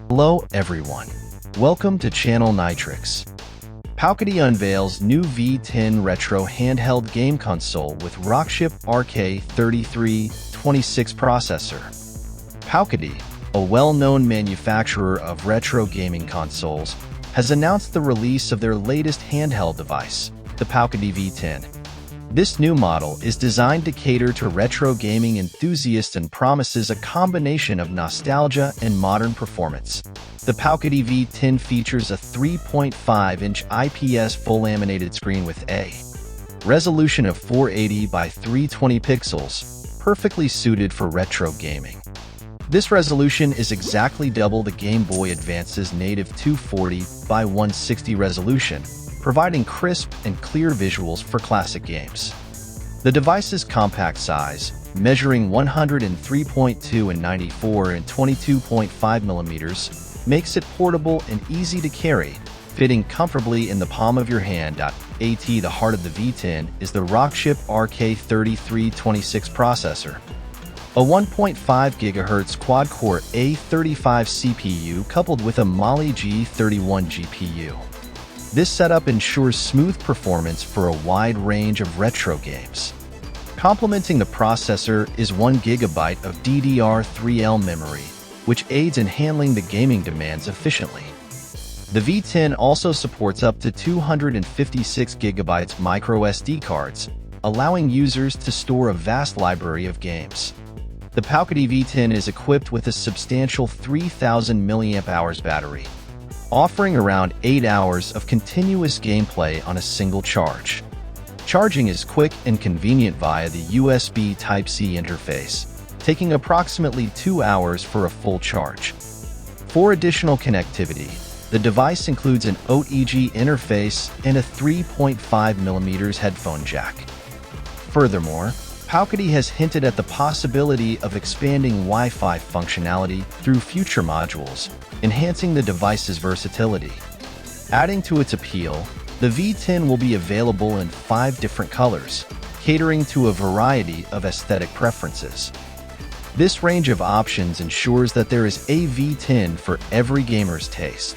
Hello everyone, welcome to Channel Nitrix. Powkiddy unveils new V10 retro handheld game console with Rockchip RK3326 processor. Powkiddy, a well-known manufacturer of retro gaming consoles, has announced the release of their latest handheld device, the Powkiddy V10. This new model is designed to cater to retro gaming enthusiasts and promises a combination of nostalgia and modern performance. The Powkiddy V10 features a 3.5-inch IPS full-laminated screen with a resolution of 480 by 320 pixels, perfectly suited for retro gaming. This resolution is exactly double the Game Boy Advance's native 240 by 160 resolution, providing crisp and clear visuals for classic games. The device's compact size, measuring 103.2 and 94 and 22.5 millimeters, makes it portable and easy to carry, fitting comfortably in the palm of your hand. At the heart of the V10 is the Rockchip RK3326 processor, a 1.5 GHz quad-core A35 CPU coupled with a Mali G31 GPU. This setup ensures smooth performance for a wide range of retro games. Complementing the processor is 1 GB of DDR3L memory, which aids in handling the gaming demands efficiently. The V10 also supports up to 256 GB microSD cards, allowing users to store a vast library of games. The Powkiddy V10 is equipped with a substantial 3000 mAh battery, offering around 8 hours of continuous gameplay on a single charge. Charging is quick and convenient via the USB Type-C interface, taking approximately 2 hours for a full charge. For additional connectivity, the device includes an OTG interface and a 3.5mm headphone jack. Furthermore, Powkiddy has hinted at the possibility of expanding Wi-Fi functionality through future modules, enhancing the device's versatility. Adding to its appeal, the V10 will be available in 5 different colors, catering to a variety of aesthetic preferences. This range of options ensures that there is a V10 for every gamer's taste.